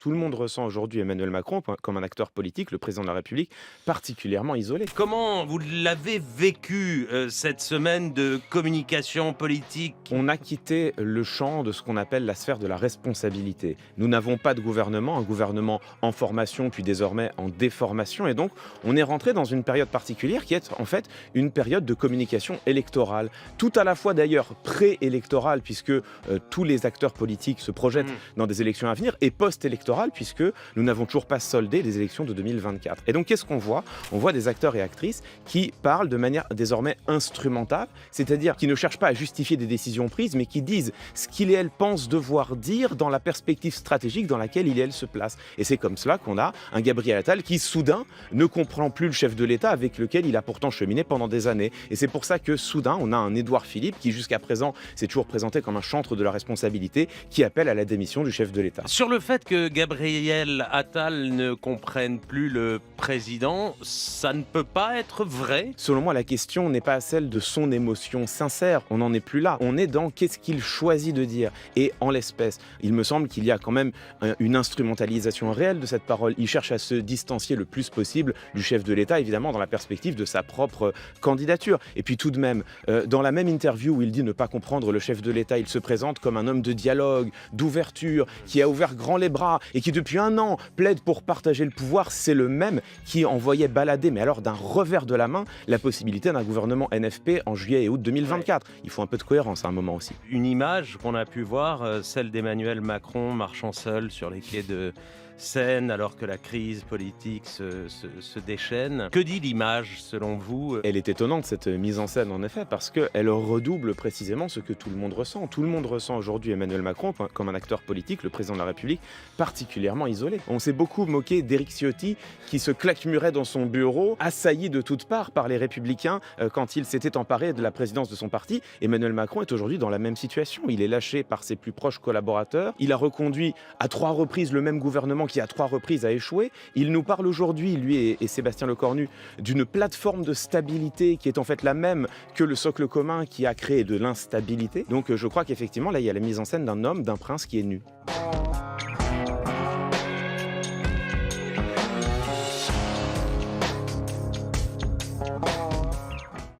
Tout le monde ressent aujourd'hui Emmanuel Macron comme un acteur politique, le président de la République, particulièrement isolé. Comment vous l'avez vécu, cette semaine de communication politique? On a quitté le champ de ce qu'on appelle la sphère de la responsabilité. Nous n'avons pas de gouvernement, un gouvernement en formation puis désormais en déformation, et donc on est rentré dans une période particulière qui est en fait une période de communication électorale. Tout à la fois d'ailleurs pré-électorale, puisque tous les acteurs politiques se projettent dans des élections à venir, et post-électorale, puisque nous n'avons toujours pas soldé les élections de 2024. Et donc qu'est-ce qu'on voit? On voit des acteurs et actrices qui parlent de manière désormais instrumentale, c'est-à-dire qui ne cherchent pas à justifier des décisions prises, mais qui disent ce qu'ils et elles pensent devoir dire dans la perspective stratégique dans laquelle il et elle se placent. Et c'est comme cela qu'on a un Gabriel Attal qui, soudain, ne comprend plus le chef de l'État avec lequel il a pourtant cheminé pendant des années. Et c'est pour ça que, soudain, on a un Édouard Philippe qui, jusqu'à présent, s'est toujours présenté comme un chantre de la responsabilité, qui appelle à la démission du chef de l'État. Sur le fait que Gabriel Attal ne comprenne plus le président, ça ne peut pas être vrai? Selon moi, la question n'est pas celle de son émotion sincère, on n'en est plus là. On est dans qu'est-ce qu'il choisit de dire. Et en l'espèce, il me semble qu'il y a quand même une instrumentalisation réelle de cette parole. Il cherche à se distancier le plus possible du chef de l'État, évidemment, dans la perspective de sa propre candidature. Et puis tout de même, dans la même interview où il dit ne pas comprendre le chef de l'État, il se présente comme un homme de dialogue, d'ouverture, qui a ouvert grand les bras et qui depuis un an plaide pour partager le pouvoir. C'est le même qui envoyait balader, mais alors d'un revers de la main, la possibilité d'un gouvernement NFP en juillet et août 2024. Il faut un peu de cohérence à un moment aussi. Une image qu'on a pu voir, celle d'Emmanuel Macron marchant seul sur les quais de Seine alors que la crise politique se déchaîne. Que dit l'image selon vous? Elle est étonnante, cette mise en scène, en effet, parce qu'elle redouble précisément ce que tout le monde ressent. Tout le monde ressent aujourd'hui Emmanuel Macron comme un acteur politique, le président de la République, particulièrement isolé. On s'est beaucoup moqué d'Éric Ciotti, qui se claquemurait dans son bureau, assailli de toutes parts par les Républicains quand il s'était emparé de la présidence de son parti. Emmanuel Macron est aujourd'hui dans la même situation. Il est lâché par ses plus proches collaborateurs. Il a reconduit à 3 reprises le même gouvernement qui à 3 reprises a échoué. Il nous parle aujourd'hui, lui et Sébastien Lecornu, d'une plateforme de stabilité qui est en fait la même que le socle commun qui a créé de l'instabilité. Donc je crois qu'effectivement, là, il y a la mise en scène d'un homme, d'un prince qui est nu.